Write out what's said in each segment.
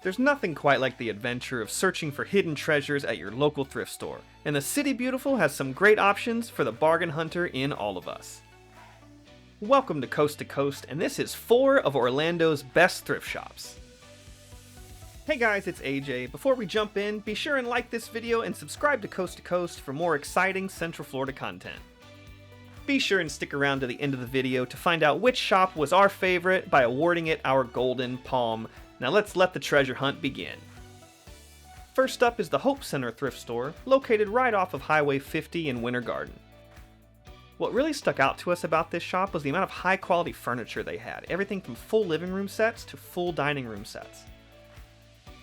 There's nothing quite like the adventure of searching for hidden treasures at your local thrift store, and the City Beautiful has some great options for the bargain hunter in all of us. Welcome to Coast, and this is 4 of Orlando's best thrift shops. Hey guys, it's AJ. Before we jump in, be sure and like this video and subscribe to Coast for more exciting Central Florida content. Be sure and stick around to the end of the video to find out which shop was our favorite by awarding it our Golden Palm. Now let's let the treasure hunt begin. First up is the Hope Center thrift store, located right off of Highway 50 in Winter Garden. What really stuck out to us about this shop was the amount of high quality furniture they had, everything from full living room sets to full dining room sets.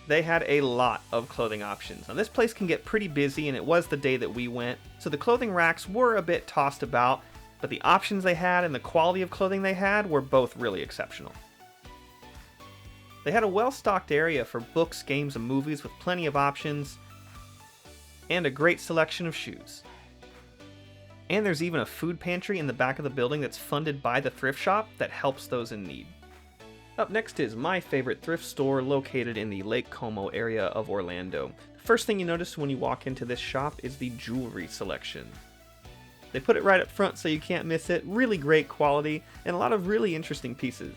They had a lot of clothing options. Now this place can get pretty busy, and it was the day that we went, so the clothing racks were a bit tossed about, but the options they had and the quality of clothing they had were both really exceptional. They had a well-stocked area for books, games, and movies with plenty of options, and a great selection of shoes. And there's even a food pantry in the back of the building that's funded by the thrift shop that helps those in need. Up next is my favorite thrift store located in the Lake Como area of Orlando. The first thing you notice when you walk into this shop is the jewelry selection. They put it right up front so you can't miss it, really great quality, and a lot of really interesting pieces.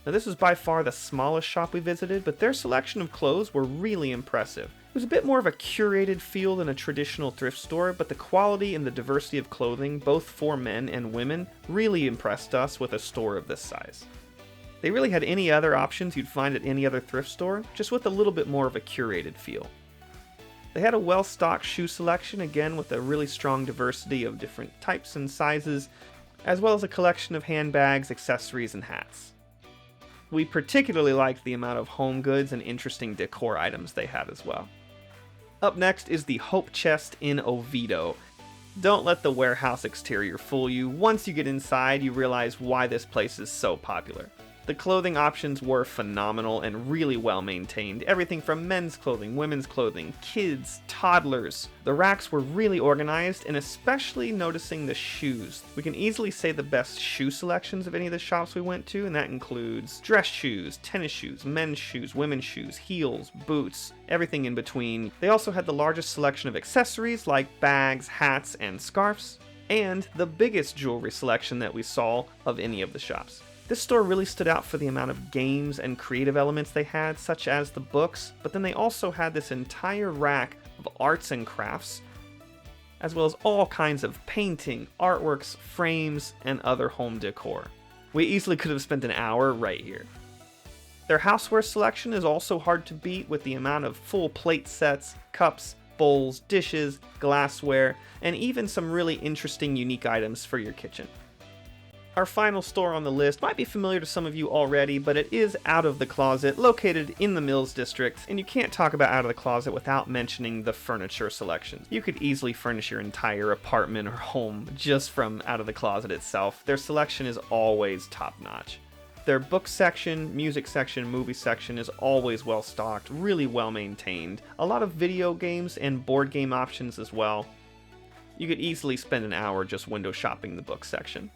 Now this was by far the smallest shop we visited, but their selection of clothes were really impressive. It was a bit more of a curated feel than a traditional thrift store, but the quality and the diversity of clothing, both for men and women, really impressed us with a store of this size. They really had any other options you'd find at any other thrift store, just with a little bit more of a curated feel. They had a well-stocked shoe selection, again with a really strong diversity of different types and sizes, as well as a collection of handbags, accessories, and hats. We particularly liked the amount of home goods and interesting decor items they had as well. Up next is the Hope Chest in Oviedo. Don't let the warehouse exterior fool you. Once you get inside, you realize why this place is so popular. The clothing options were phenomenal and really well maintained. Everything from men's clothing, women's clothing, kids, toddlers. The racks were really organized, and especially noticing the shoes. We can easily say the best shoe selections of any of the shops we went to, and that includes dress shoes, tennis shoes, men's shoes, women's shoes, heels, boots, everything in between. They also had the largest selection of accessories like bags, hats, and scarves, and the biggest jewelry selection that we saw of any of the shops. This store really stood out for the amount of games and creative elements they had, such as the books, but then they also had this entire rack of arts and crafts, as well as all kinds of painting, artworks, frames, and other home decor. We easily could have spent an hour right here. Their houseware selection is also hard to beat, with the amount of full plate sets, cups, bowls, dishes, glassware, and even some really interesting unique items for your kitchen. Our final store on the list might be familiar to some of you already, but it is Out of the Closet, located in the Mills District, and you can't talk about Out of the Closet without mentioning the furniture selection. You could easily furnish your entire apartment or home just from Out of the Closet itself. Their selection is always top-notch. Their book section, music section, movie section is always well stocked, really well maintained. A lot of video games and board game options as well. You could easily spend an hour just window shopping the book section.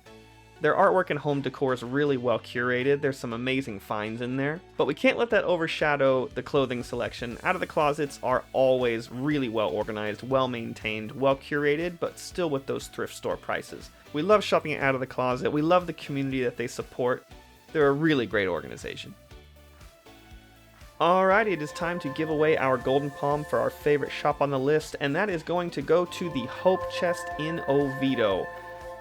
Their artwork and home decor is really well curated. There's some amazing finds in there, but we can't let that overshadow the clothing selection. Out of the Closets are always really well organized, well maintained, well curated, but still with those thrift store prices. We love shopping at Out of the Closet. We love the community that they support. They're a really great organization. Alright, it is time to give away our Golden Palm for our favorite shop on the list, and that is going to go to the Hope Chest in Oviedo.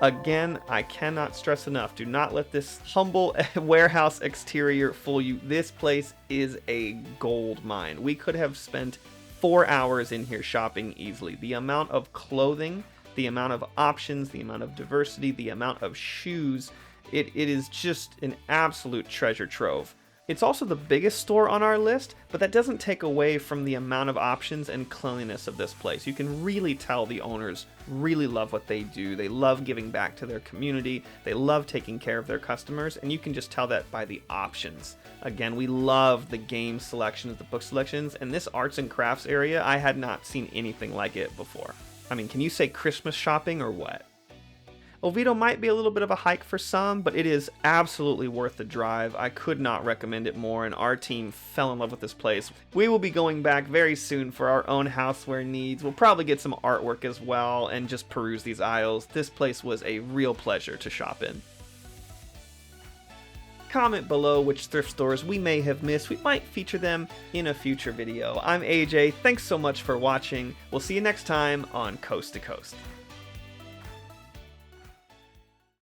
Again, I cannot stress enough, do not let this humble warehouse exterior fool you. This place is a gold mine. We could have spent 4 hours in here shopping easily. The amount of clothing, the amount of options, the amount of diversity, the amount of shoes, it is just an absolute treasure trove. It's also the biggest store on our list, but that doesn't take away from the amount of options and cleanliness of this place. You can really tell the owners really love what they do. They love giving back to their community. They love taking care of their customers, and you can just tell that by the options. Again, we love the game selections, the book selections, and this arts and crafts area, I had not seen anything like it before. I mean, can you say Christmas shopping or what? Oviedo might be a little bit of a hike for some, but it is absolutely worth the drive. I could not recommend it more, and our team fell in love with this place. We will be going back very soon for our own houseware needs. We'll probably get some artwork as well and just peruse these aisles. This place was a real pleasure to shop in. Comment below which thrift stores we may have missed. We might feature them in a future video. I'm AJ. Thanks so much for watching. We'll see you next time on Coast to Coast.